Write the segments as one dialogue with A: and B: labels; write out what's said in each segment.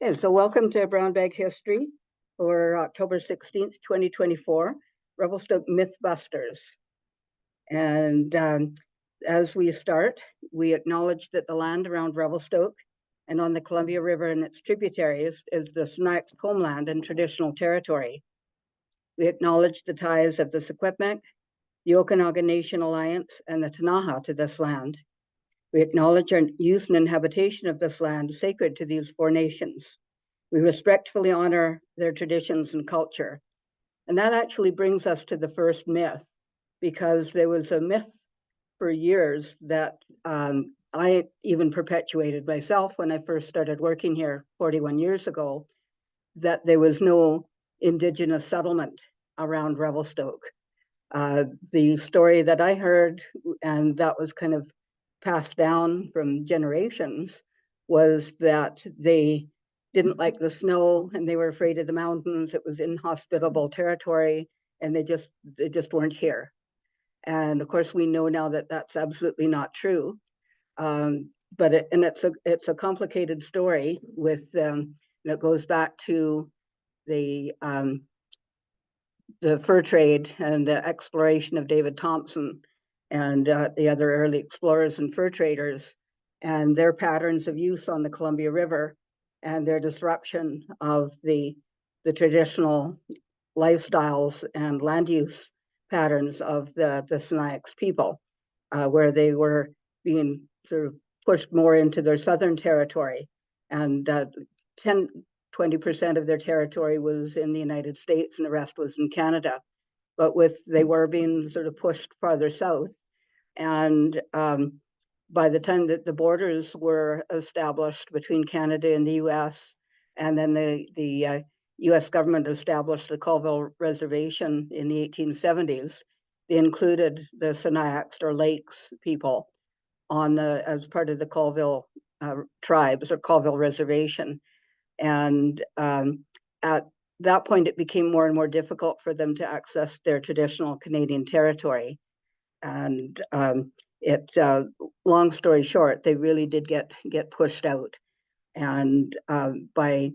A: Okay, so welcome to Brown Bag History for October 16th, 2024, Revelstoke Mythbusters. And as we start, we acknowledge that the land around Revelstoke and on the Columbia River and its tributaries is the Snipes homeland and traditional territory. We acknowledge the ties of the Secwepemc, the Okanagan Nation Alliance, and the Ktunaxa to this land. We acknowledge our use and inhabitation of this land sacred to these four nations. We respectfully honor their traditions and culture. And that actually brings us to the first myth, because there was a myth for years that I even perpetuated myself when I first started working here 41 years ago, that there was no Indigenous settlement around Revelstoke. The story that I heard, and that was kind of passed down from generations, was that they didn't like the snow and they were afraid of the mountains. It was inhospitable territory, and they just weren't here. And of course, we know now that that's absolutely not true. But it's a complicated story with and it goes back to the fur trade and the exploration of David Thompson and the other early explorers and fur traders, and their patterns of use on the Columbia River and their disruption of the traditional lifestyles and land use patterns of the Snipes people, where they were being sort of pushed more into their southern territory, and 20% of their territory was in the United States and the rest was in Canada. But they were being sort of pushed farther south. And by the time that the borders were established between Canada and the US, and then the US government established the Colville Reservation in the 1870s, they included the Sinixt or Lakes people as part of the Colville tribes or Colville Reservation. And at that point, it became more and more difficult for them to access their traditional Canadian territory. And long story short, they really did get pushed out. And there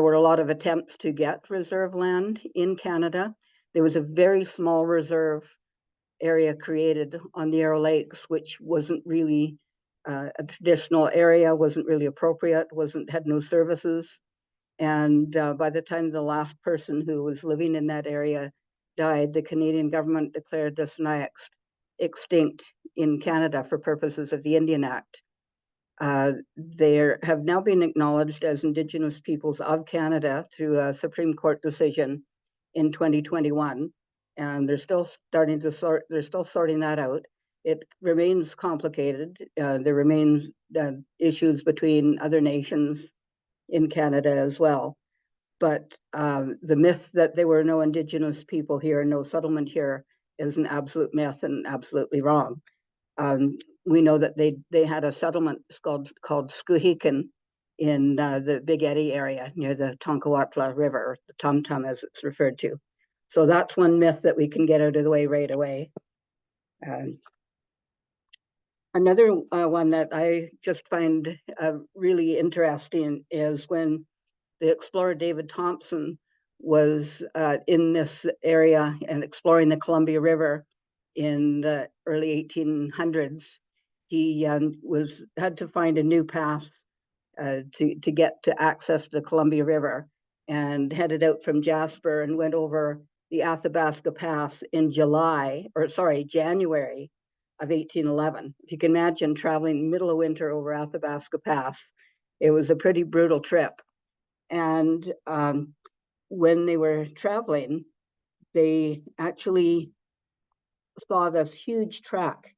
A: were a lot of attempts to get reserve land in Canada. There was a very small reserve area created on the Arrow Lakes, which wasn't really a traditional area, wasn't really appropriate, had no services. And by the time the last person who was living in that area died, the Canadian government declared the Sinixt extinct in Canada for purposes of the Indian Act. They have now been acknowledged as Indigenous peoples of Canada through a Supreme Court decision in 2021, and they're still sorting that out. It remains complicated. There remains issues between other nations in Canada as well. But the myth that there were no Indigenous people here, no settlement here, is an absolute myth and absolutely wrong. We know that they had a settlement called Skuhikan in the Big Eddy area near the Tonkawa River, or the Tum Tum as it's referred to. So that's one myth that we can get out of the way right away. Another one that I just find really interesting is when the explorer David Thompson was in this area and exploring the Columbia River in the early 1800s. He had to find a new path to get to access the Columbia River, and headed out from Jasper and went over the Athabasca Pass in January of 1811. If you can imagine traveling middle of winter over Athabasca Pass, it was a pretty brutal trip. And when they were traveling, they actually saw this huge track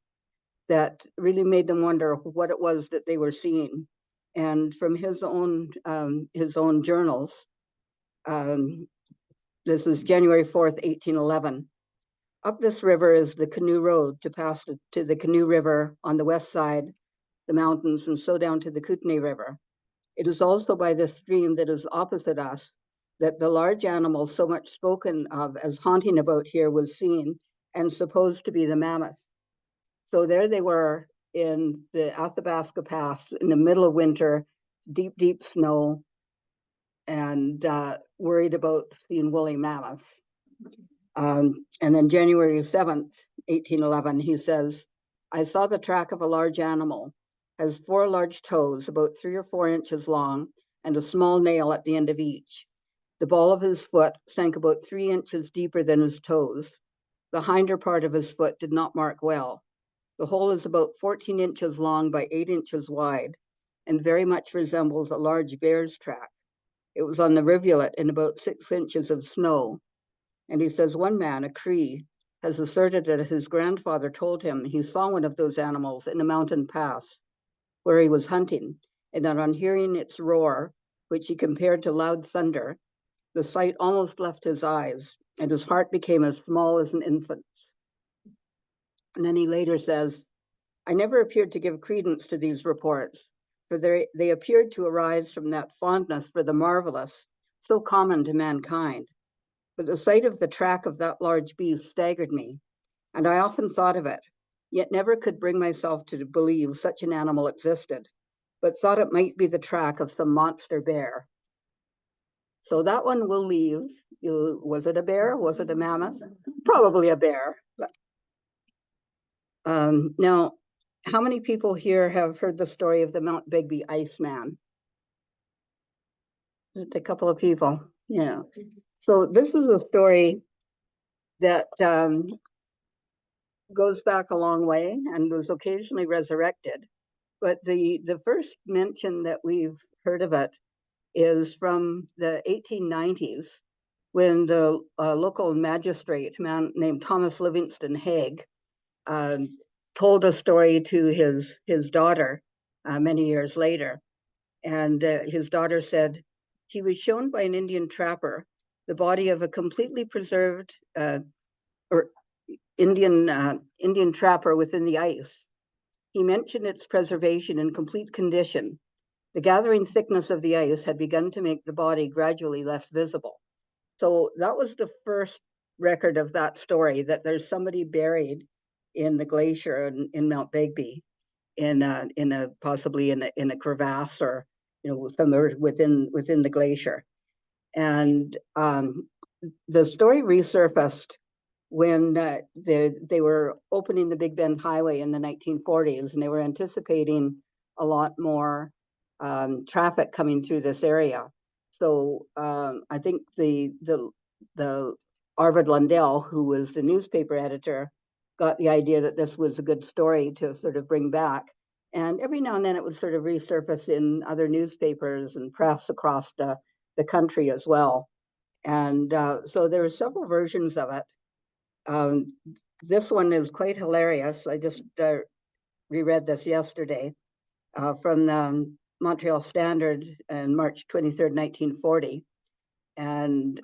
A: that really made them wonder what it was that they were seeing. And from his own journals, this is January 4th, 1811. Up this river is the canoe road to pass to the Canoe River on the west side, the mountains, and so down to the Kootenay River. It is also by this stream that is opposite us that the large animal so much spoken of as haunting about here was seen, and supposed to be the mammoth. So there they were in the Athabasca Pass in the middle of winter, deep, deep snow, and worried about seeing woolly mammoths. And then January 7th, 1811, he says, I saw the track of a large animal, has 4 large toes, about 3 or 4 inches long, and a small nail at the end of each. The ball of his foot sank about 3 inches deeper than his toes. The hinder part of his foot did not mark well. The hole is about 14 inches long by 8 inches wide, and very much resembles a large bear's track. It was on the rivulet in about 6 inches of snow. And he says, one man, a Cree, has asserted that his grandfather told him he saw one of those animals in a mountain pass where he was hunting, and that on hearing its roar, which he compared to loud thunder, the sight almost left his eyes, and his heart became as small as an infant's. And then he later says, I never appeared to give credence to these reports, for they appeared to arise from that fondness for the marvelous, so common to mankind. But the sight of the track of that large beast staggered me, and I often thought of it, yet never could bring myself to believe such an animal existed, but thought it might be the track of some monster bear. So that one we'll leave. Was it a bear? Was it a mammoth? Probably a bear. But, now, how many people here have heard the story of the Mount Begbie Iceman? Just a couple of people. Yeah. So this is a story that goes back a long way and was occasionally resurrected. But the first mention that we've heard of it is from the 1890s, when the local magistrate, a man named Thomas Livingston Haig, told a story to his daughter many years later. And his daughter said, he was shown by an Indian trapper the body of a completely preserved Indian trapper within the ice. He mentioned its preservation in complete condition. The gathering thickness of the ice had begun to make the body gradually less visible. So that was the first record of that story, that there's somebody buried in the glacier in Mount Begbie, possibly in a crevasse, or somewhere within the glacier. And the story resurfaced when they were opening the Big Bend Highway in the 1940s, and they were anticipating a lot more traffic coming through this area. So I think the Arvid Lundell, who was the newspaper editor, got the idea that this was a good story to sort of bring back. And every now and then it would sort of resurface in other newspapers and press across the country as well. And so there were several versions of it. This one is quite hilarious. I just reread this yesterday from the Montreal Standard on March 23rd, 1940. And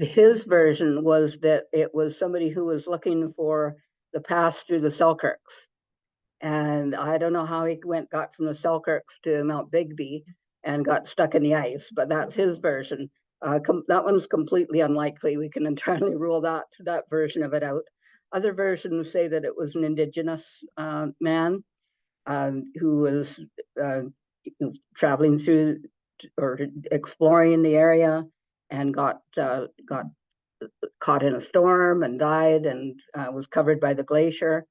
A: his version was that it was somebody who was looking for the pass through the Selkirks. And I don't know how he got from the Selkirks to Mount Begbie and got stuck in the ice, but that's his version. That one's completely unlikely. We can entirely rule that version of it out. Other versions say that it was an Indigenous man who was traveling through or exploring the area and got caught in a storm and died, and was covered by the glacier.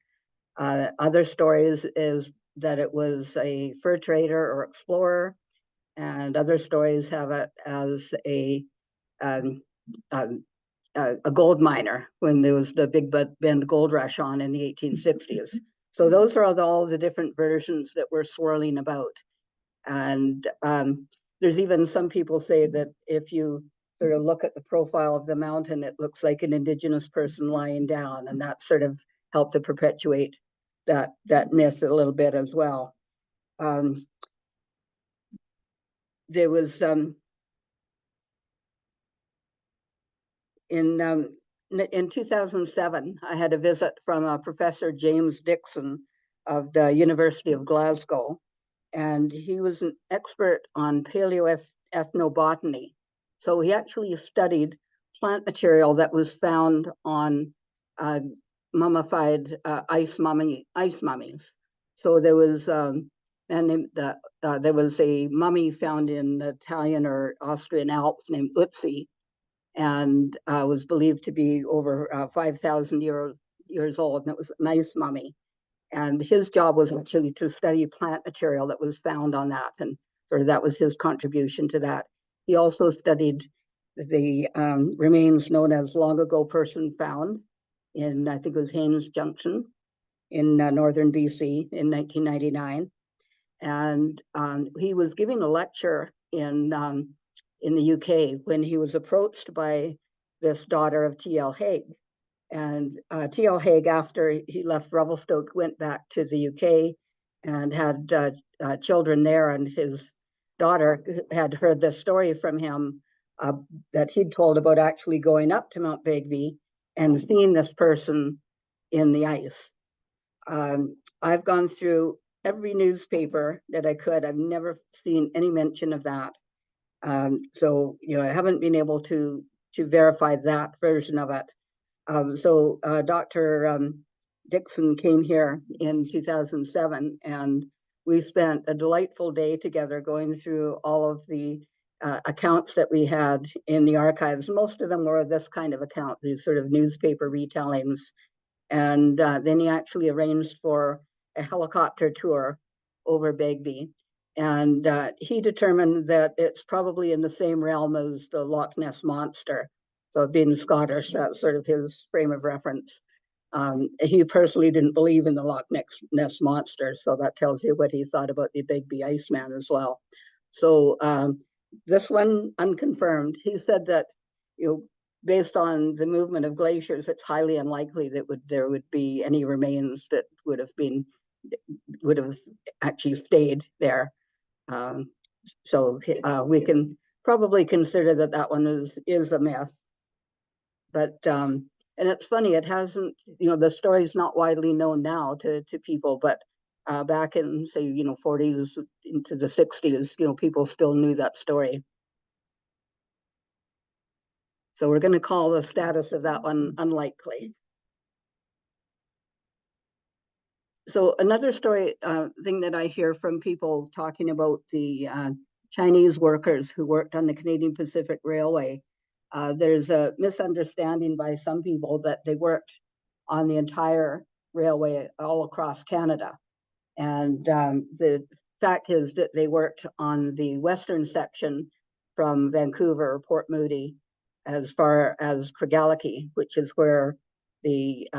A: Other stories is that it was a fur trader or explorer, and other stories have it as a gold miner when there was the Big Bend gold rush on in the 1860s. So those are all the different versions that were swirling about. And there's even some people say that if you sort of look at the profile of the mountain, it looks like an Indigenous person lying down, and that sort of helped to perpetuate that myth a little bit as well. There was in 2007, I had a visit from Professor James Dixon of the University of Glasgow, and he was an expert on paleoethnobotany. So he actually studied plant material that was found on mummified ice mummies. So there was man named there was a mummy found in the Italian or Austrian Alps named Utsi, and was believed to be over 5,000 years old, and it was a nice mummy. And his job was actually to study plant material that was found on that, and sort of that was his contribution to that. He also studied the remains known as long ago person found in, I think it was Haines Junction in northern BC in 1999. And he was giving a lecture in the UK when he was approached by this daughter of T.L. Haig. And T.L. Haig, after he left Revelstoke, went back to the UK and had children there. And his daughter had heard this story from him that he'd told about actually going up to Mount Begbie and seeing this person in the ice. I've gone through every newspaper that I could. I've never seen any mention of that. So, I haven't been able to verify that version of it. So Dr. Dixon came here in 2007, and we spent a delightful day together going through all of the accounts that we had in the archives. Most of them were this kind of account, these sort of newspaper retellings. And then he actually arranged for a helicopter tour over Begbie. And he determined that it's probably in the same realm as the Loch Ness Monster. So being Scottish, that's sort of his frame of reference. He personally didn't believe in the Loch Ness Monster, so that tells you what he thought about the Begbie Iceman as well. So this one, unconfirmed. He said that, based on the movement of glaciers, it's highly unlikely that there would be any remains that would have actually stayed there. So we can probably consider that one is a myth. But and it's funny, it hasn't, the story's not widely known now to people, but back in, say, 40s into the 60s, people still knew that story. So we're going to call the status of that one unlikely. So another story thing that I hear from people talking about the Chinese workers who worked on the Canadian Pacific Railway, there's a misunderstanding by some people that they worked on the entire railway all across Canada. And the fact is that they worked on the western section from Vancouver or Port Moody as far as Craigellachie, which is where the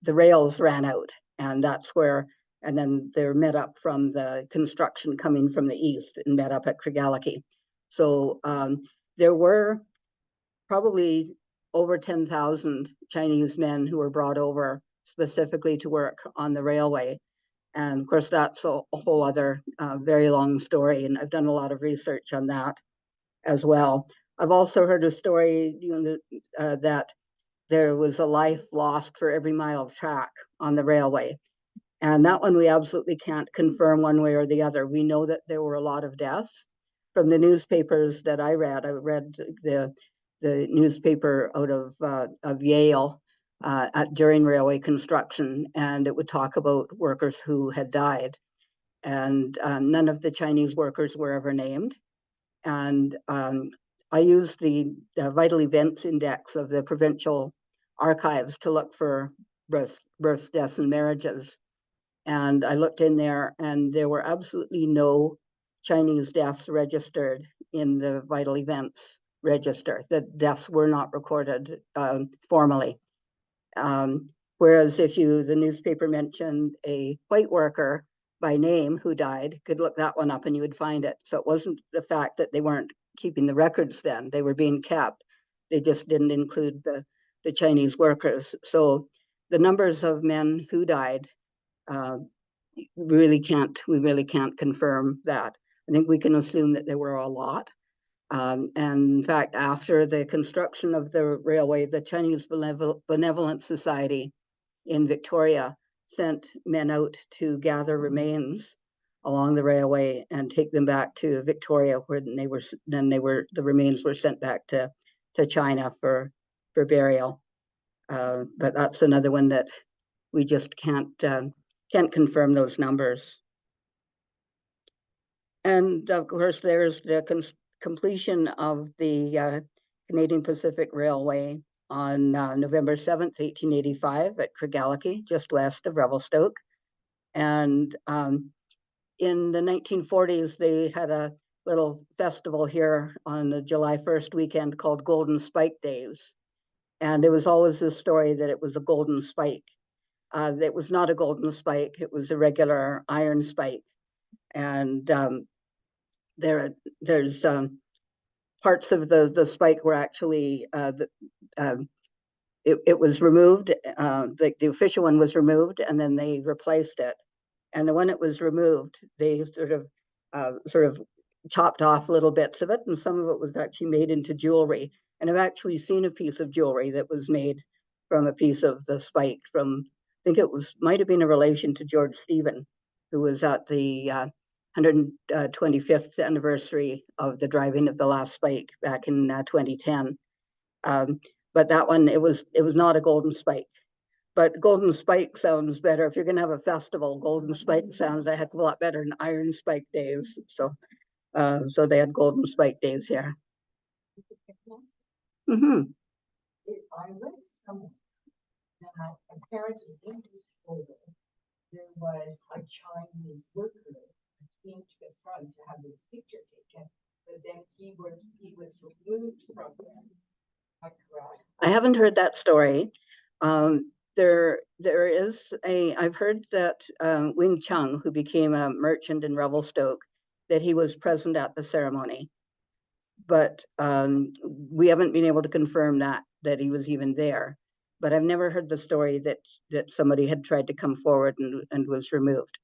A: rails ran out. And that's where, and then they're met up from the construction coming from the east and met up at Craigellachie. So there were probably over 10,000 Chinese men who were brought over specifically to work on the railway. And of course, that's a whole other very long story. And I've done a lot of research on that as well. I've also heard a story that there was a life lost for every mile of track on the railway. And that one we absolutely can't confirm one way or the other. We know that there were a lot of deaths. From the newspapers that I read the newspaper out of Yale during railway construction, and it would talk about workers who had died. And none of the Chinese workers were ever named. And I used the vital events index of the provincial archives to look for births, deaths, and marriages. And I looked in there, and there were absolutely no Chinese deaths registered in the vital events register. The deaths were not recorded formally. Whereas if the newspaper mentioned a white worker by name who died, could look that one up and you would find it. So it wasn't the fact that they weren't keeping the records then, they were being kept. They just didn't include the Chinese workers. So the numbers of men who died, we really can't confirm that. I think we can assume that there were a lot. And in fact, after the construction of the railway, the Chinese Benevolent Society in Victoria sent men out to gather remains along the railway and take them back to Victoria, where the remains were sent back to China for burial. But that's another one that we just can't confirm those numbers. And of course, there's the completion of the Canadian Pacific Railway on November 7th, 1885 at Craigellachie, just west of Revelstoke. And in the 1940s, they had a little festival here on the July 1st weekend called Golden Spike Days. And there was always this story that it was a golden spike. It was not a golden spike, it was a regular iron spike. And there's parts of the spike were actually, it was removed, the official one was removed, and then they replaced it. And the one that was removed, they sort of chopped off little bits of it, and some of it was actually made into jewelry. And I've actually seen a piece of jewelry that was made from a piece of the spike from, I think it might have been a relation to George Stephen, who was at the 125th anniversary of the driving of the last spike back in 2010. But that one, it was not a golden spike. But golden spike sounds better. If you're going to have a festival, golden spike sounds a heck of a lot better than iron spike days. So they had golden spike days here. Mm-hmm.
B: I read somewhere that apparently in this photo, there was a Chinese worker who came to the front to have his picture taken, but then he was removed from them.
A: I haven't heard that story. There is I've heard that Wing Chung, who became a merchant in Revelstoke, that he was present at the ceremony. But we haven't been able to confirm that he was even there. But I've never heard the story that somebody had tried to come forward and was removed.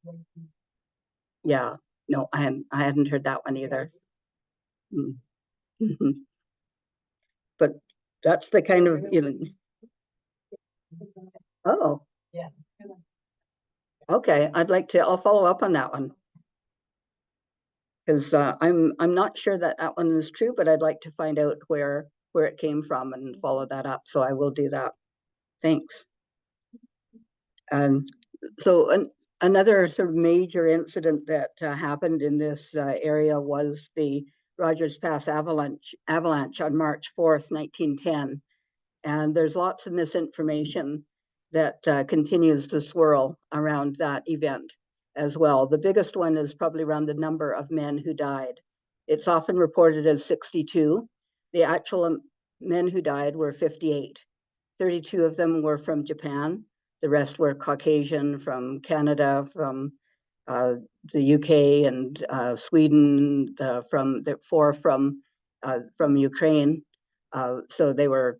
A: Yeah, no, I hadn't heard that one either. Mm-hmm. But that's the kind of, oh,
B: yeah.
A: Okay, I'll follow up on that one. Because I'm not sure that one is true, but I'd like to find out where it came from and follow that up. So I will do that. Thanks. So another sort of major incident that happened in this area was the Rogers Pass Avalanche on March 4th, 1910. And there's lots of misinformation that continues to swirl around that event as well. The biggest one is probably around the number of men who died. It's often reported as 62. The actual men who died were 58. 32 of them were from Japan. The rest were Caucasian, from Canada, from the UK and Sweden, four from Ukraine. So they were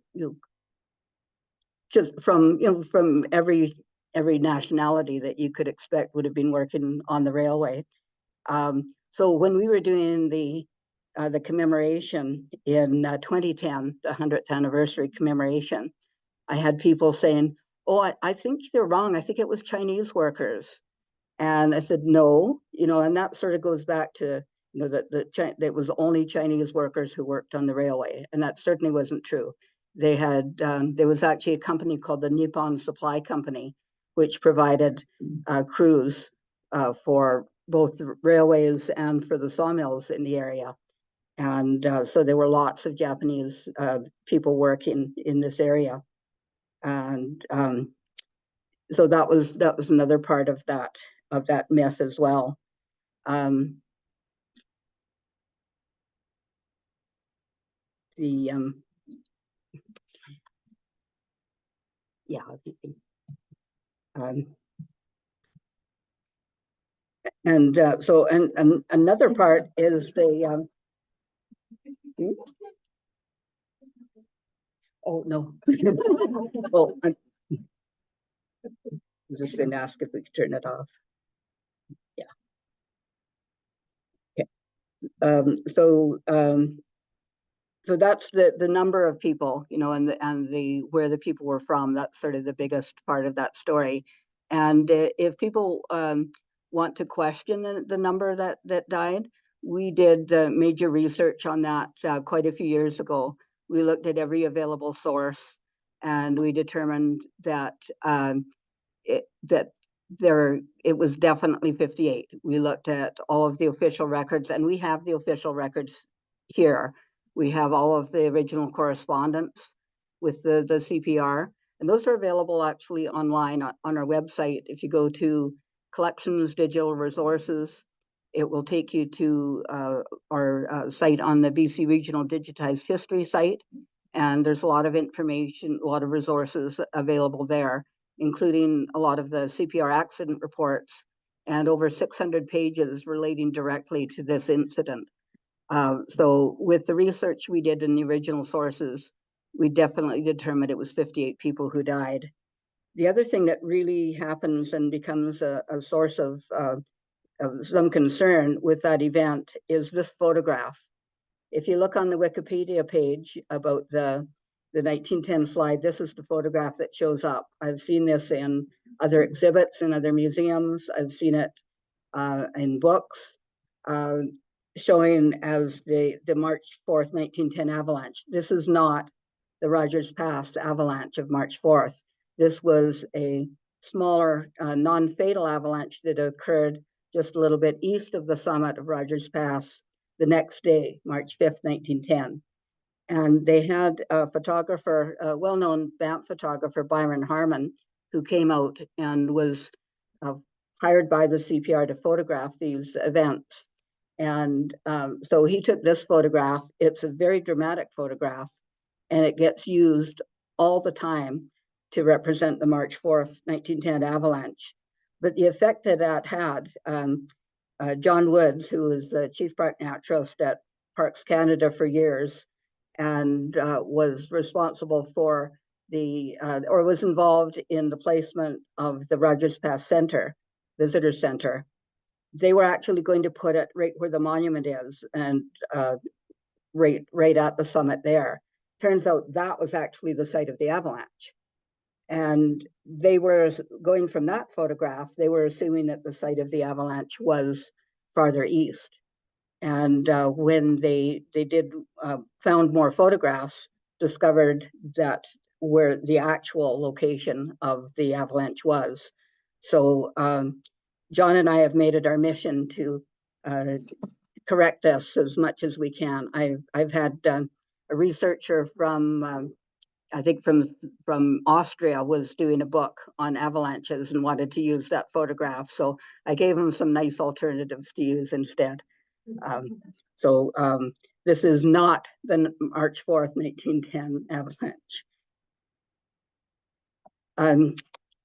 A: just from every nationality that you could expect would have been working on the railway. So when we were doing the commemoration in 2010, the 100th anniversary commemoration, I had people saying, "Oh, I think they're wrong. I think it was Chinese workers." And I said, "No," and that sort of goes back to that it was only Chinese workers who worked on the railway, and that certainly wasn't true. They had there was actually a company called the Nippon Supply Company, which provided crews for both the railways and for the sawmills in the area. And so there were lots of Japanese people working in this area. And so that was another part of that myth as well. And so another part is the oh no. Well, I'm just going to ask if we could turn it off. Yeah. Okay. So that's the number of people, and the where the people were from. That's sort of the biggest part of that story. And if people want to question the number that died, we did major research on that quite a few years ago. We looked at every available source, and we determined that that it was definitely 58. We looked at all of the official records, and we have the official records here. We have all of the original correspondence with the CPR, and those are available actually online on our website. If you go to Collections Digital Resources, it will take you to our site on the BC Regional Digitized History site, and there's a lot of information, a lot of resources available there, including a lot of the CPR accident reports and over 600 pages relating directly to this incident. So with the research we did in the original sources, we definitely determined it was 58 people who died. The other thing that really happens and becomes a source of some concern with that event is this photograph. If you look on the Wikipedia page about the 1910 slide, this is the photograph that shows up. I've seen this in other exhibits in other museums. I've seen it in books showing as the March 4th, 1910 avalanche. This is not the Rogers Pass avalanche of March 4th. This was a smaller non-fatal avalanche that occurred just a little bit east of the summit of Rogers Pass the next day, March 5th, 1910. And they had a photographer, a well-known Banff photographer, Byron Harmon, who came out and was hired by the CPR to photograph these events. And so he took this photograph. It's a very dramatic photograph, and it gets used all the time to represent the March 4th, 1910 avalanche. But the effect that that had, John Woods, who was the chief park naturalist at Parks Canada for years, and was responsible for or was involved in the placement of the Rogers Pass Center, Visitor Center. They were actually going to put it right where the monument is, and right at the summit there. Turns out that was actually the site of the avalanche. And they were going from that photograph, they were assuming that the site of the avalanche was farther east. And when they did found more photographs, discovered that where the actual location of the avalanche was. So John and I have made it our mission to correct this as much as we can. I've had a researcher from I think from Austria was doing a book on avalanches and wanted to use that photograph. So I gave him some nice alternatives to use instead. This is not the March 4th, 1910 avalanche.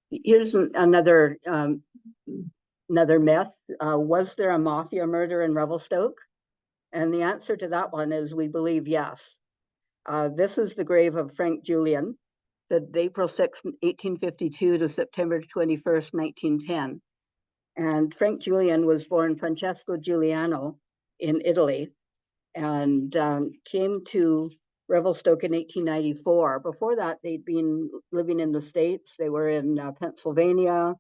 A: Here's another myth. Was there a mafia murder in Revelstoke? And the answer to that one is we believe yes. This is the grave of Frank Julian, the April 6, 1852 to September 21st, 1910. And Frank Julian was born Francesco Giuliano in Italy and came to Revelstoke in 1894. Before that, they'd been living in the States. They were in Pennsylvania,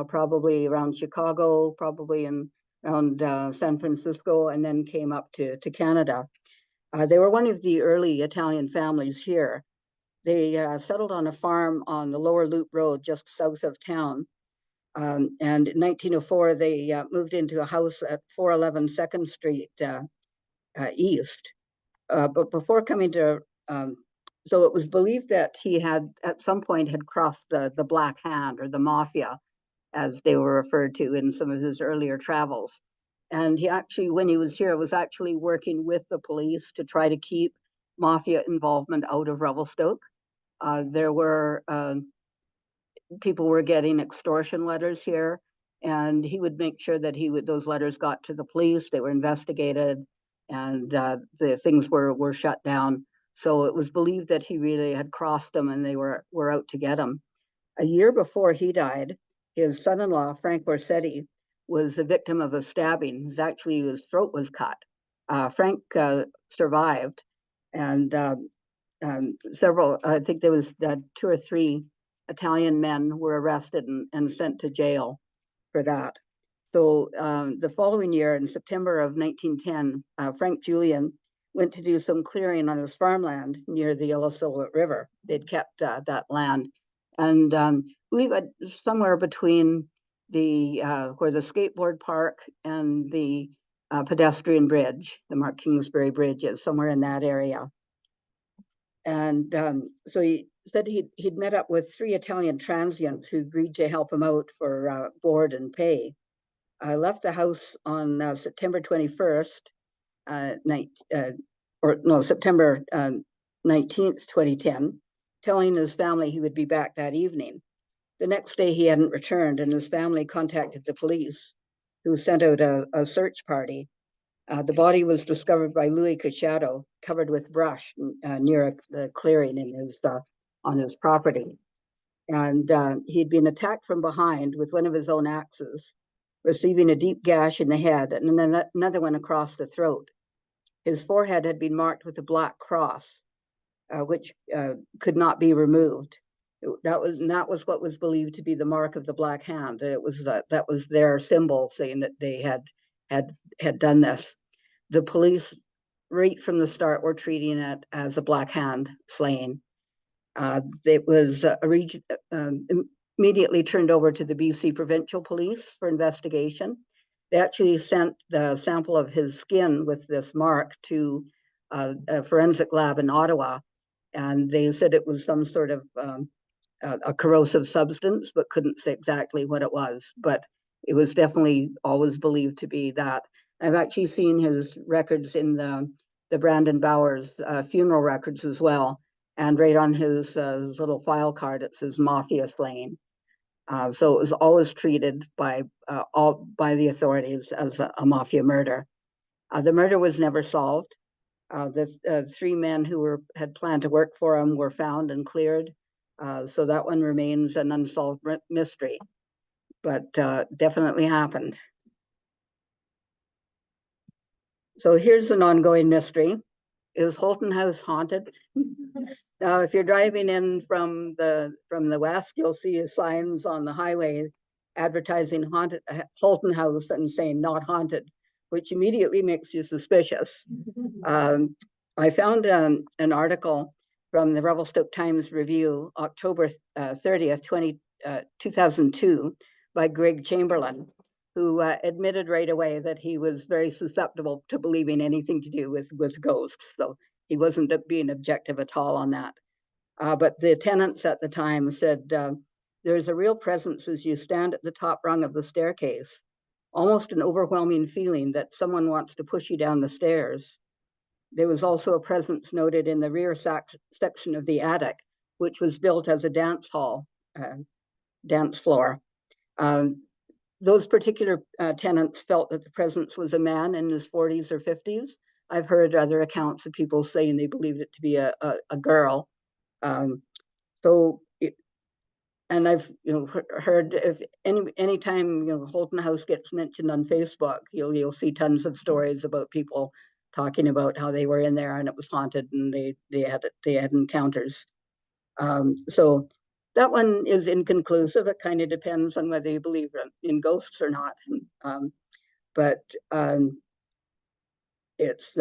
A: probably around Chicago, probably around San Francisco, and then came up to Canada. They were one of the early Italian families here. They settled on a farm on the Lower Loop Road just south of town. And in 1904, they moved into a house at 411 2nd Street East. But before coming to, so it was believed that he had at some point had crossed the Black Hand or the Mafia, as they were referred to in some of his earlier travels. And he actually, when he was here, was actually working with the police to try to keep Mafia involvement out of Revelstoke. There were people were getting extortion letters here, and he would make sure that those letters got to the police. They were investigated, and the things were shut down. So it was believed that he really had crossed them, and they were out to get him. A year before he died, his son-in-law Frank Borsetti was a victim of a stabbing. His throat was cut. Frank survived, and several, I think there was 2 or 3 Italian men were arrested and sent to jail for that. So the following year, in September of 1910, Frank Julian went to do some clearing on his farmland near the Illecillewaet River. They'd kept that land. And I believe somewhere between where the skateboard park and the pedestrian bridge, the Mark Kingsbury Bridge, is somewhere in that area. And so he said he'd met up with 3 Italian transients who agreed to help him out for board and pay. I left the house on September 21st, September 19th, 2010, telling his family he would be back that evening. The next day he hadn't returned, and his family contacted the police, who sent out a search party. The body was discovered by Louis Cachado, covered with brush near the clearing on his property. And he'd been attacked from behind with one of his own axes, receiving a deep gash in the head and then another one across the throat. His forehead had been marked with a black cross, which could not be removed. That was what was believed to be the mark of the Black Hand. That was their symbol, saying that they had done this. The police, right from the start, were treating it as a Black Hand slaying. It was immediately turned over to the BC Provincial Police for investigation. They actually sent the sample of his skin with this mark to a forensic lab in Ottawa, and they said it was some sort of a corrosive substance, but couldn't say exactly what it was. But it was definitely always believed to be that. I've actually seen his records in the Brandon Bowers funeral records as well. And right on his little file card, it says Mafia Slaying. So it was always treated by the authorities as a mafia murder. The murder was never solved. The 3 men who had planned to work for him were found and cleared. So that one remains an unsolved mystery, but definitely happened. So here's an ongoing mystery. Is Holton House haunted? Now, if you're driving in from the west, you'll see signs on the highway advertising Holton House and saying not haunted, which immediately makes you suspicious. I found an article from the Revelstoke Times Review, October 30th, 2002, by Greg Chamberlain, who admitted right away that he was very susceptible to believing anything to do with ghosts. So he wasn't being objective at all on that. But the tenants at the time said, there's a real presence as you stand at the top rung of the staircase, almost an overwhelming feeling that someone wants to push you down the stairs. There was also a presence noted in the rear section of the attic, which was built as a dance hall, dance floor. Those particular tenants felt that the presence was a man in his 40s or 50s. I've heard other accounts of people saying they believed it to be a girl. And I've heard if anytime Holton House gets mentioned on Facebook, you'll see tons of stories about people talking about how they were in there and it was haunted and they had encounters. So that one is inconclusive. It kind of depends on whether you believe in ghosts or not. It's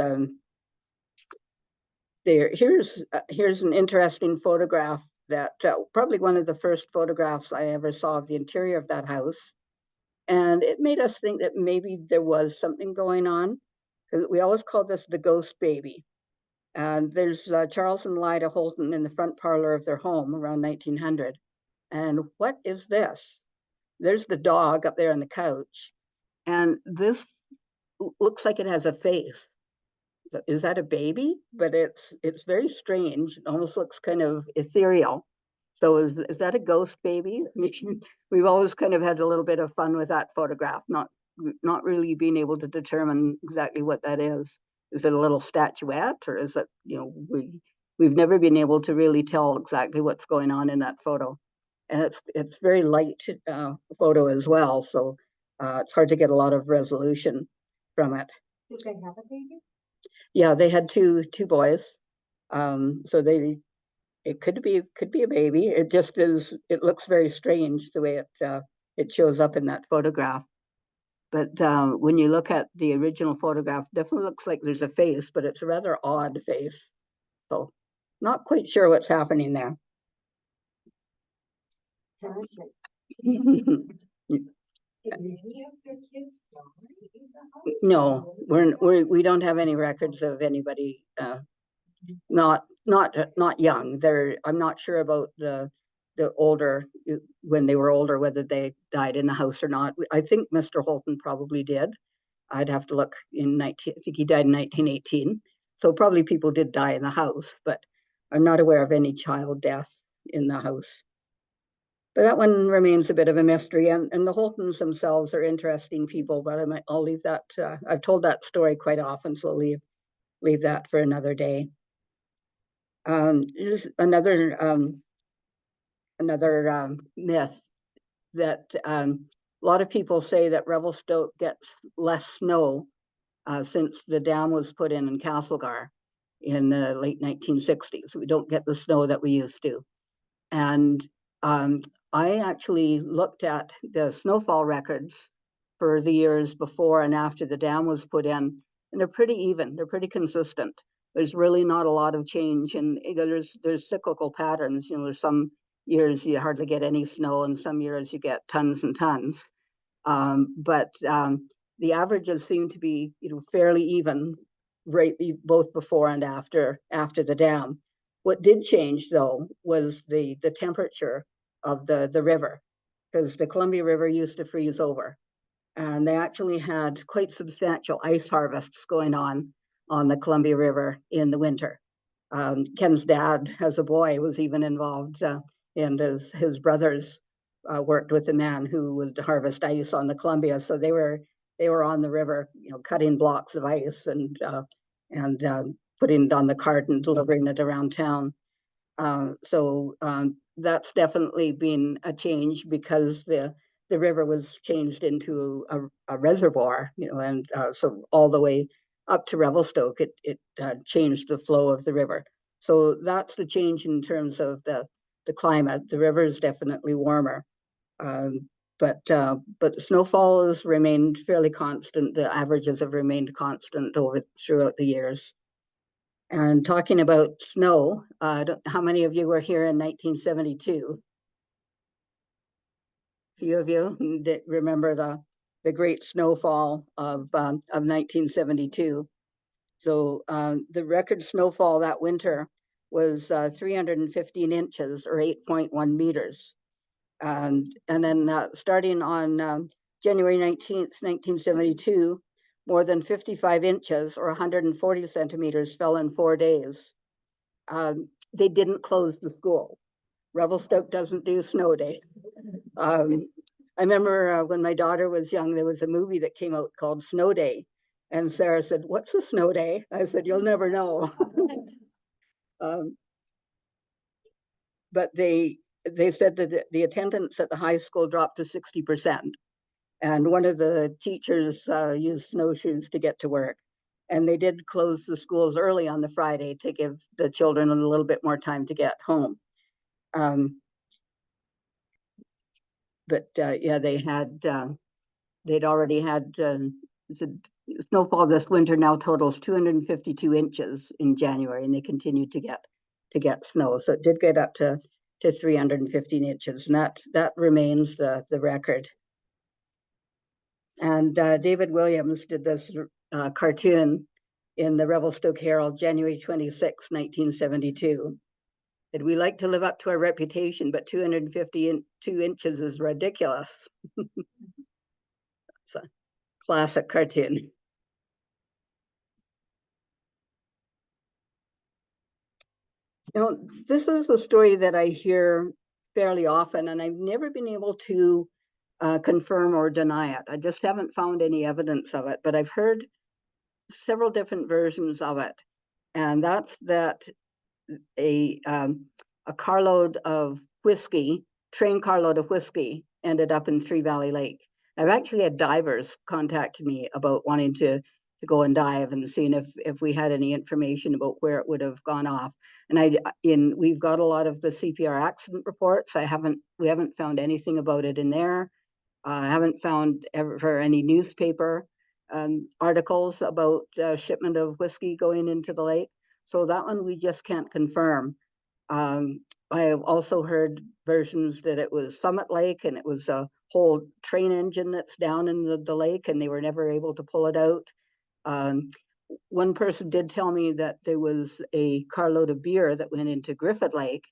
A: there. Here's an interesting photograph that probably one of the first photographs I ever saw of the interior of that house. And it made us think that maybe there was something going on, because we always call this the ghost baby. And there's Charles and Lida Holton in the front parlor of their home around 1900. And what is this? There's the dog up there on the couch. And this looks like it has a face. Is that a baby? But it's very strange. It almost looks kind of ethereal. So is that a ghost baby? I mean, we've always kind of had a little bit of fun with that photograph, not really being able to determine exactly what that is. Is it a little statuette, or is it, we've never been able to really tell exactly what's going on in that photo. And it's very light photo as well, so it's hard to get a lot of resolution from it.
B: Did they have a baby?
A: Yeah, they had two boys. So it could be a baby. It just is. It looks very strange the way it shows up in that photograph. But when you look at the original photograph, definitely looks like there's a face, but it's a rather odd face. So not quite sure what's happening there.
B: Did any of the kids die in the house?
A: No, we don't have any records of anybody not young. I'm not sure about the older, when they were older, whether they died in the house or not. I think Mr. Holton probably did. I'd have to look I think he died in 1918. So probably people did die in the house, but I'm not aware of any child death in the house. But that one remains a bit of a mystery. And the Holtons themselves are interesting people, but I'll leave that. I've told that story quite often, so I'll leave that for another day. Here's another myth that a lot of people say that Revelstoke gets less snow since the dam was put in Castlegar in the late 1960s. We don't get the snow that we used to. And I actually looked at the snowfall records for the years before and after the dam was put in, and they're pretty even. They're pretty consistent. There's really not a lot of change, and there's cyclical patterns. There's some years you hardly get any snow, and some years you get tons and tons. But the averages seem to be, fairly even, right, both before and after the dam. What did change, though, was the temperature of the river, because the Columbia River used to freeze over, and they actually had quite substantial ice harvests going on the Columbia River in the winter. Ken's dad, as a boy, was even involved, and his brothers worked with the man who would harvest ice on the Columbia. So they were on the river, cutting blocks of ice and putting it on the cart and delivering it around town. So that's definitely been a change, because the river was changed into a reservoir, and so all the way up to Revelstoke, it changed the flow of the river. So that's the change in terms of the climate. The river is definitely warmer, but the snowfall has remained fairly constant. The averages have remained constant throughout the years. And talking about snow, how many of you were here in 1972? A few of you remember the great snowfall of 1972. So the record snowfall that winter was 315 inches, or 8.1 meters. And then starting on January 19th, 1972, more than 55 inches, or 140 centimeters, fell in 4 days. They didn't close the school. Revelstoke doesn't do snow day. I remember when my daughter was young, there was a movie that came out called Snow Day. And Sarah said, "What's a snow day?" I said, "You'll never know." But they said that the attendance at the high school dropped to 60%. And one of the teachers used snowshoes to get to work. And they did close the schools early on the Friday to give the children a little bit more time to get home. But yeah, they'd already had snowfall this winter now totals 252 inches in January, and they continued to get snow. So it did get up to 315 inches, and that remains the record. And David Williams did this cartoon in the Revelstoke Herald, January 26, 1972. That we like to live up to our reputation, but 252 inches is ridiculous. It's a classic cartoon. Now, this is a story that I hear fairly often, and I've never been able to confirm or deny it. I just haven't found any evidence of it, but I've heard several different versions of it. And that's that a carload of whiskey, train carload of whiskey, ended up in Three Valley Lake. I've actually had divers contact me about wanting to go and dive and seeing if we had any information about where it would have gone off. And we've got a lot of the CPR accident reports. We haven't found anything about it in there. I haven't found ever any newspaper articles about shipment of whiskey going into the lake. So that one we just can't confirm. I also heard versions that it was Summit Lake and it was a whole train engine that's down in the lake and they were never able to pull it out. One person did tell me that there was a carload of beer that went into Griffith Lake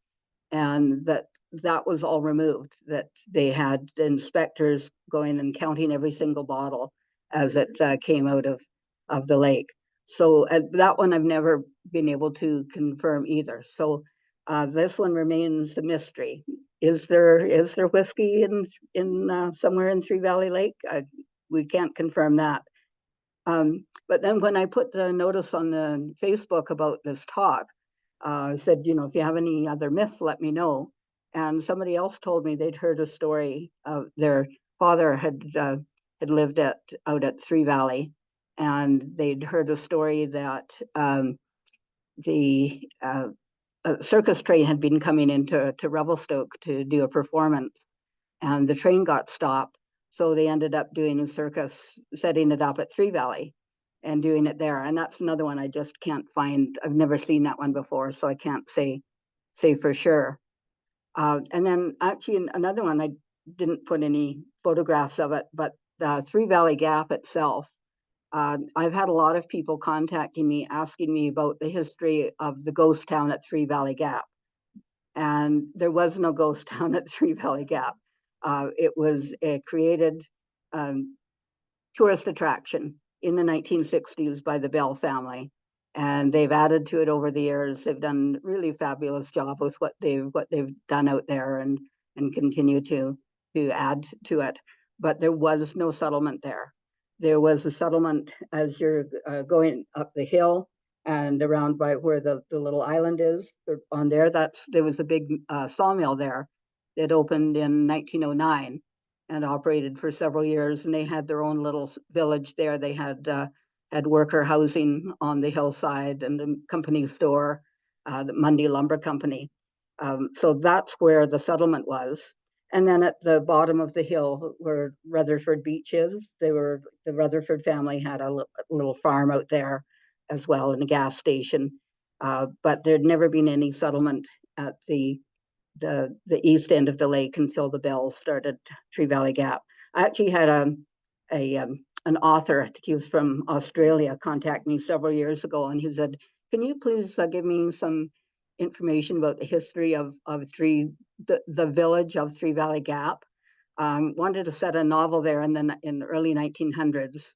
A: and that was all removed, that they had the inspectors going and counting every single bottle as it came out of the lake. So that one I've never been able to confirm either. So this one remains a mystery. Is there whiskey in somewhere in Three Valley Lake? We can't confirm that. But then when I put the notice on the Facebook about this talk, said, you know, if you have any other myths, let me know. And somebody else told me they'd heard a story of their father had lived out at Three Valley, and they'd heard a story that the circus train had been coming into Revelstoke to do a performance, and the train got stopped. So they ended up doing a circus, setting it up at Three Valley and doing it there. And that's another one I just can't find. I've never seen that one before, so I can't say for sure. And then actually another one, I didn't put any photographs of it, but the Three Valley Gap itself. I've had a lot of people contacting me, asking me about the history of the ghost town at Three Valley Gap. And there was no ghost town at Three Valley Gap. It was a created tourist attraction in the 1960s by the Bell family, and they've added to it over the years. They've done a really fabulous job with what they've done out there, and continue to add to it. But there was no settlement there. There was a settlement as you're going up the hill and around by where the little island is on there. There was a big sawmill there that opened in 1909 and operated for several years, and they had their own little village there. They had worker housing on the hillside and a company store, the Mundy Lumber Company. So that's where the settlement was. And then at the bottom of the hill where Rutherford Beach is, the Rutherford family had a little farm out there as well, and a gas station. But there'd never been any settlement at the east end of the lake until the Bell started Tree Valley Gap. I actually had an author, I think he was from Australia, contact me several years ago, and he said, "Can you please give me some information about the history of the village of Three Valley Gap?" Wanted to set a novel there in the early 1900s,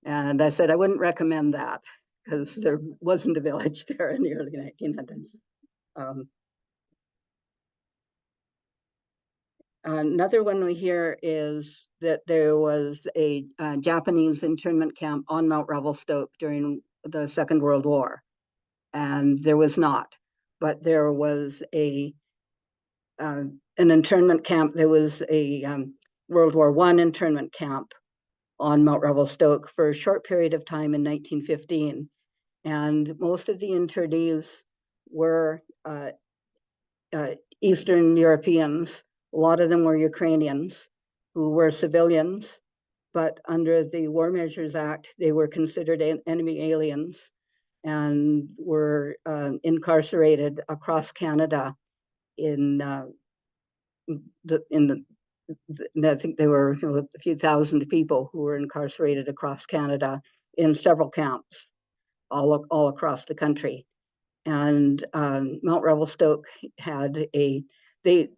A: and I said I wouldn't recommend that because there wasn't a village there in the early 1900s. Another one we hear is that there was a Japanese internment camp on Mount Revelstoke during the Second World War, and there was not. But there was an internment camp. There was a World War I internment camp on Mount Revelstoke for a short period of time in 1915, and most of the internees were Eastern Europeans. A lot of them were Ukrainians who were civilians, but under the War Measures Act, they were considered enemy aliens and were incarcerated across Canada I think there were a few thousand people who were incarcerated across Canada in several camps all across the country. And Mount Revelstoke had a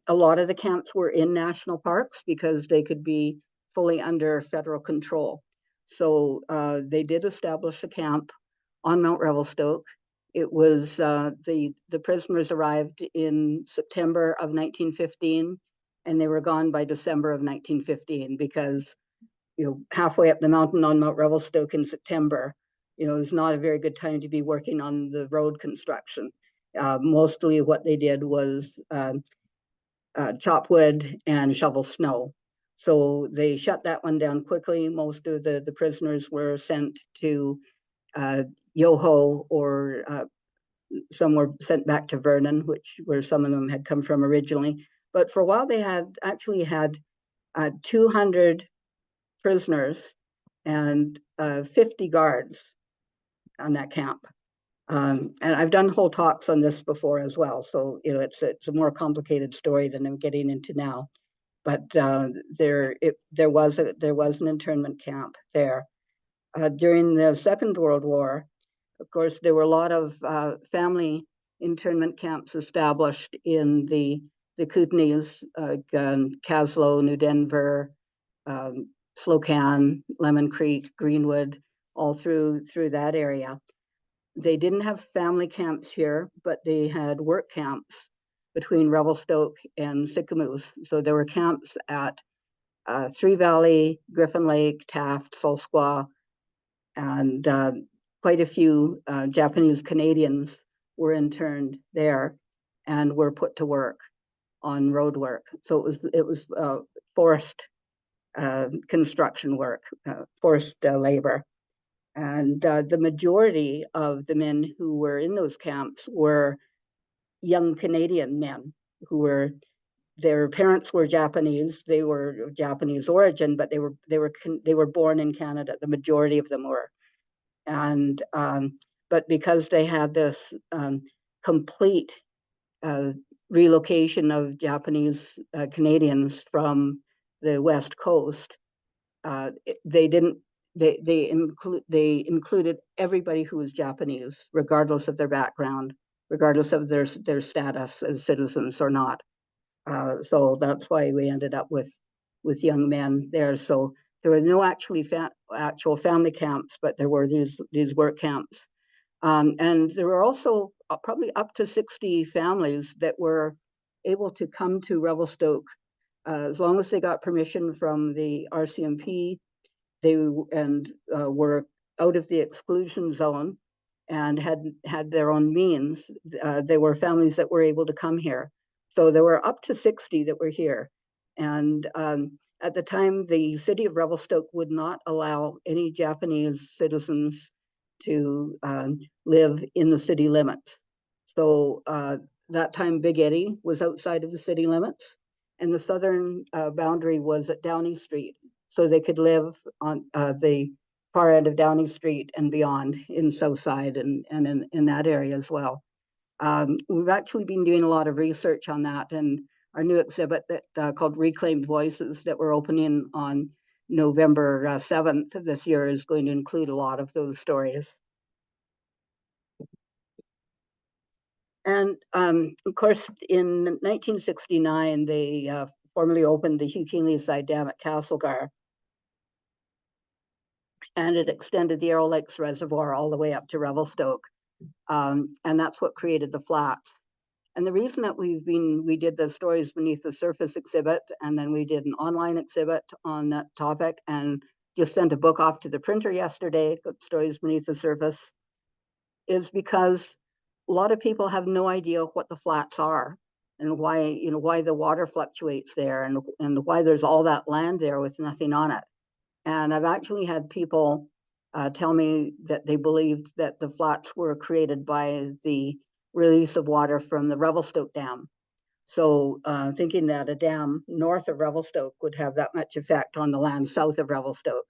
A: lot of the camps were in national parks because they could be fully under federal control. So they did establish a camp on Mount Revelstoke. It was the prisoners arrived in September of 1915, and they were gone by December of 1915 because halfway up the mountain on Mount Revelstoke in September, is not a very good time to be working on the road construction. Mostly what they did was chop wood and shovel snow. So they shut that one down quickly. Most of the prisoners were sent to Yoho, or some were sent back to Vernon, where some of them had come from originally. But for a while, they actually had 200 prisoners and 50 guards on that camp. And I've done whole talks on this before as well. So, it's a more complicated story than I'm getting into now. But there was an internment camp there. During the Second World War, of course, there were a lot of family internment camps established in the Kootenays, Caslow, New Denver, Slocan, Lemon Creek, Greenwood, all through that area. They didn't have family camps here, but they had work camps between Revelstoke and Sicamous. So there were camps at Three Valley, Griffin Lake, Taft, Solsqua, and quite a few Japanese Canadians were interned there and were put to work on road work. So it was forced construction work, forced labor. And the majority of the men who were in those camps were young Canadian men who were, their parents were Japanese. They were of Japanese origin, but they were born in Canada. The majority of them were, and but because they had this complete relocation of Japanese Canadians from the West Coast, they didn't. They included everybody who was Japanese, regardless of their background, regardless of their status as citizens or not. So that's why we ended up with young men there. So there were no actual family camps, but there were these work camps, and there were also probably up to 60 families that were able to come to Revelstoke as long as they got permission from the RCMP. They were out of the exclusion zone and had their own means. They were families that were able to come here. So there were up to 60 that were here. And at the time, the city of Revelstoke would not allow any Japanese citizens to live in the city limits. So that time, Big Eddy was outside of the city limits, and the southern boundary was at Downey Street. So they could live on the far end of Downey Street and beyond in Southside and in that area as well. We've actually been doing a lot of research on that, and our new exhibit that called Reclaimed Voices that we're opening on November 7th of this year is going to include a lot of those stories. And of course, in 1969, they formally opened the Hugh Keenleyside Dam at Castlegar, and it extended the Arrow Lakes Reservoir all the way up to Revelstoke. And that's what created the flats. And the reason that we did the Stories Beneath the Surface exhibit, and then we did an online exhibit on that topic, and just sent a book off to the printer yesterday, Stories Beneath the Surface, is because a lot of people have no idea what the flats are and why the water fluctuates there and why there's all that land there with nothing on it. And I've actually had people tell me that they believed that the flats were created by the release of water from the Revelstoke Dam. So thinking that a dam north of Revelstoke would have that much effect on the land south of Revelstoke.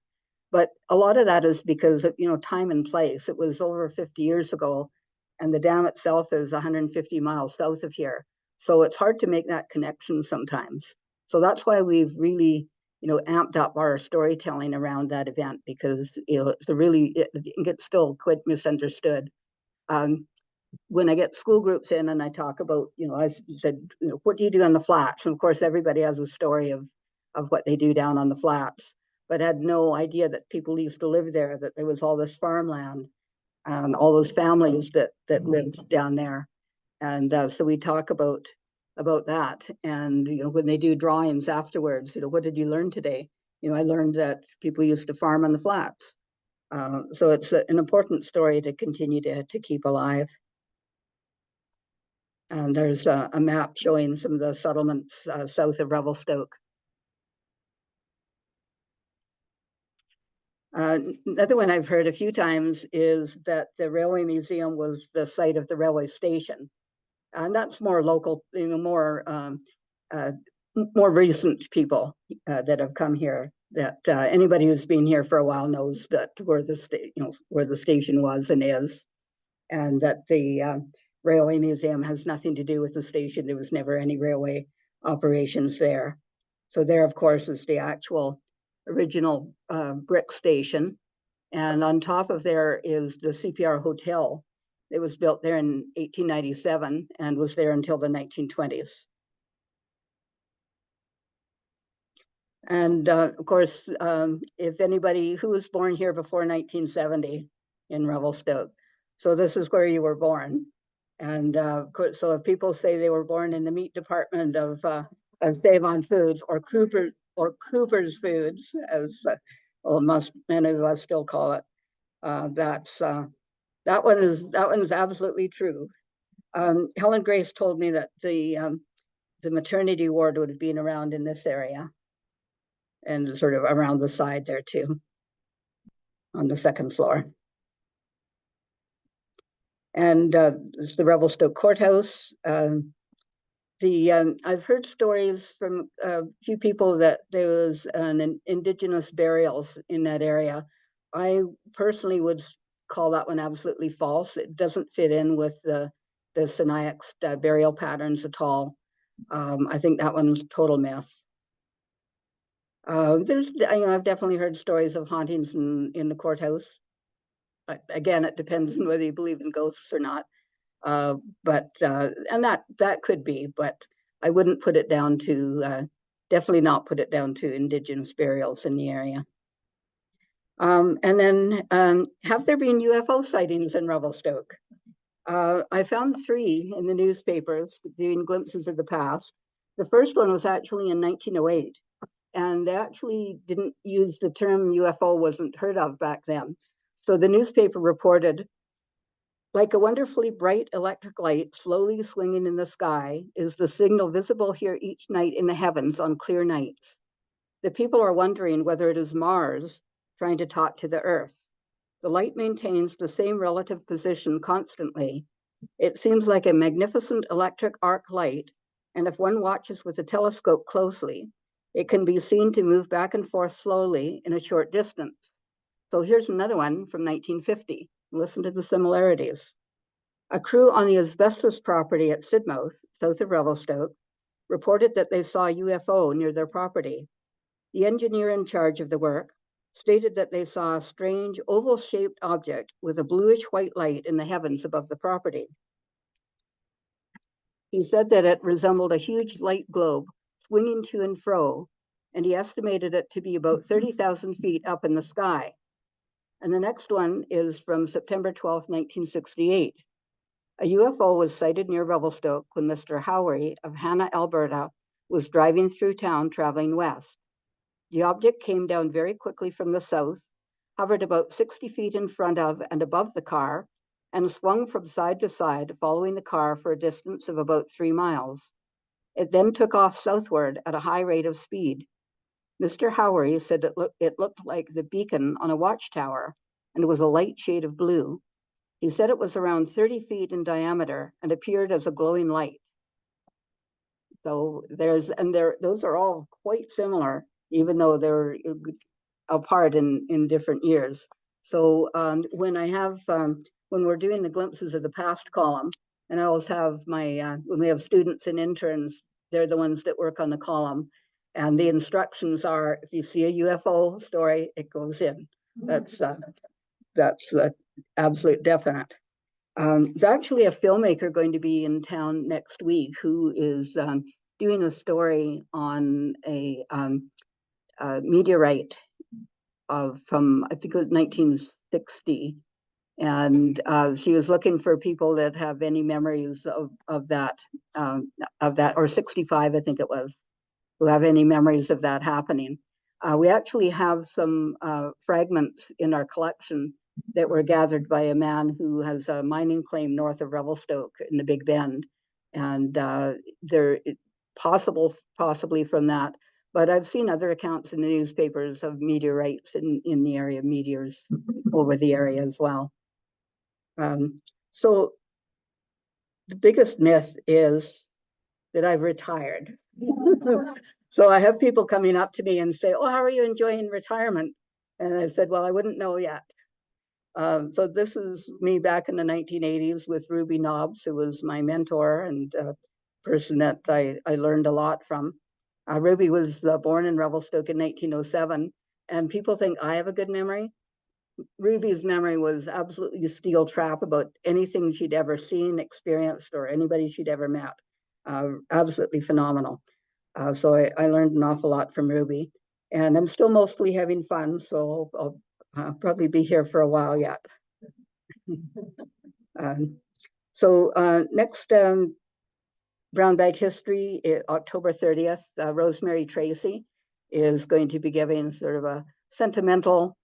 A: But a lot of that is because of, time and place. It was over 50 years ago, and the dam itself is 150 miles south of here. So it's hard to make that connection sometimes. So that's why we've really amped up our storytelling around that event, because it gets still quite misunderstood. When I get school groups in and I talk about, I said, what do you do on the flats? And of course, everybody has a story of what they do down on the flats, but had no idea that people used to live there, that there was all this farmland and all those families that lived down there. And so we talk about that. And when they do drawings afterwards, what did you learn today? I learned that people used to farm on the flats. So it's an important story to continue to keep alive. And there's a map showing some of the settlements south of Revelstoke. Another one I've heard a few times is that the Railway Museum was the site of the railway station. And that's more local, more recent people that have come here. That anybody who's been here for a while knows that where the station was and is. and that the Railway Museum has nothing to do with the station. There was never any railway operations there. So there, of course, is the actual original brick station. And on top of there is the CPR Hotel. It was built there in 1897 and was there until the 1920s. And of course, if anybody who was born here before 1970 in Revelstoke, so this is where you were born. And so if people say they were born in the meat department of Save On Foods or Cooper's Foods, as many of us still call it, that one is absolutely true. Helen Grace told me that the maternity ward would have been around in this area, and sort of around the side there too, on the second floor. And it's the Revelstoke Courthouse. I've heard stories from a few people that there was an Indigenous burials in that area. I personally would call that one absolutely false. It doesn't fit in with the Sinixt burial patterns at all. I think that one's total myth. I've definitely heard stories of hauntings in the courthouse. Again, it depends on whether you believe in ghosts or not. And that could be, but I wouldn't put it down to, definitely not put it down to Indigenous burials in the area. And then have there been UFO sightings in Revelstoke? I found 3 in the newspapers doing glimpses of the past. The first one was actually in 1908. And they actually didn't use the term UFO, wasn't heard of back then. So the newspaper reported, like a wonderfully bright electric light slowly swinging in the sky is the signal visible here each night in the heavens on clear nights. The people are wondering whether it is Mars trying to talk to the Earth. The light maintains the same relative position constantly. It seems like a magnificent electric arc light, and if one watches with a telescope closely, it can be seen to move back and forth slowly in a short distance. So here's another one from 1950. Listen to the similarities. A crew on the asbestos property at Sidmouth, south of Revelstoke, reported that they saw a UFO near their property. The engineer in charge of the work stated that they saw a strange oval-shaped object with a bluish-white light in the heavens above the property. He said that it resembled a huge light globe swinging to and fro, and he estimated it to be about 30,000 feet up in the sky. And the next one is from September 12, 1968. A UFO was sighted near Revelstoke when Mr. Howery of Hanna, Alberta, was driving through town traveling west. The object came down very quickly from the south, hovered about 60 feet in front of and above the car, and swung from side to side, following the car for a distance of about 3 miles. It then took off southward at a high rate of speed. Mr. Howery said it looked like the beacon on a watchtower, and it was a light shade of blue. He said it was around 30 feet in diameter and appeared as a glowing light. So those are all quite similar, even though they're apart in different years. So when we're doing the glimpses of the past column, and I always have when we have students and interns, they're the ones that work on the column. And the instructions are, if you see a UFO story, it goes in. That's absolute definite. There's actually a filmmaker going to be in town next week who is doing a story on a meteorite from, I think it was 1960. And she was looking for people that have any memories of that, or 65, I think it was, who have any memories of that happening. We actually have some fragments in our collection that were gathered by a man who has a mining claim north of Revelstoke in the Big Bend. And they're possibly from that. But I've seen other accounts in the newspapers of meteorites in the area, meteors over the area as well. So the biggest myth is that I've retired. So I have people coming up to me and say, "Oh, how are you enjoying retirement?" And I said, "Well, I wouldn't know yet." So this is me back in the 1980s with Ruby Nobbs, who was my mentor and person that I learned a lot from. Ruby was born in Revelstoke in 1907, and people think I have a good memory. Ruby's memory was absolutely a steel trap about anything she'd ever seen, experienced, or anybody she'd ever met. Absolutely phenomenal. So I learned an awful lot from Ruby, and I'm still mostly having fun, so I'll probably be here for a while yet. Next Brown Bag History, October 30th, Rosemary Tracy is going to be giving sort of a sentimental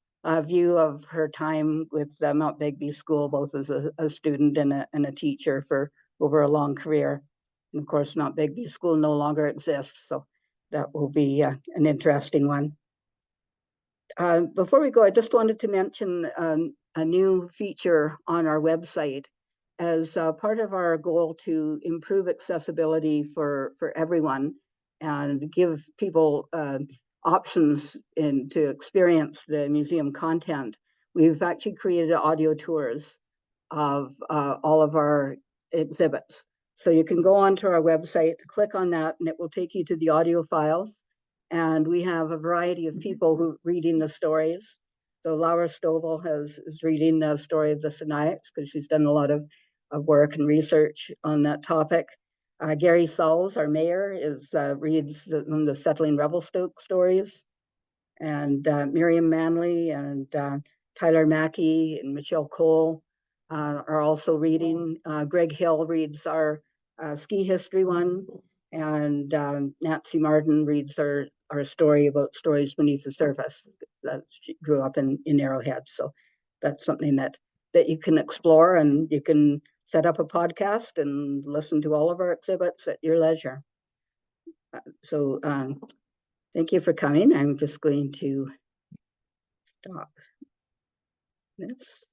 A: view of her time with Mount Begbie School, both as a student and a teacher for over a long career. And of course, Mount Begbie School no longer exists, so that will be an interesting one. Before we go, I just wanted to mention a new feature on our website as part of our goal to improve accessibility for everyone and give people options to experience the museum content. We've actually created audio tours of all of our exhibits. So you can go onto our website, click on that, and it will take you to the audio files. And we have a variety of people who are reading the stories. So Laura Stovall is reading the story of the Sinaiaks because she's done a lot of work and research on that topic. Gary Sauls, our mayor, reads the Settling Revelstoke stories. And Miriam Manley and Tyler Mackey and Michelle Cole are also reading. Greg Hill reads our ski history one. And Nancy Martin reads our story about stories beneath the surface. She grew up in Arrowhead. So that's something that you can explore, and you can set up a podcast and listen to all of our exhibits at your leisure. Thank you for coming. I'm just going to stop this.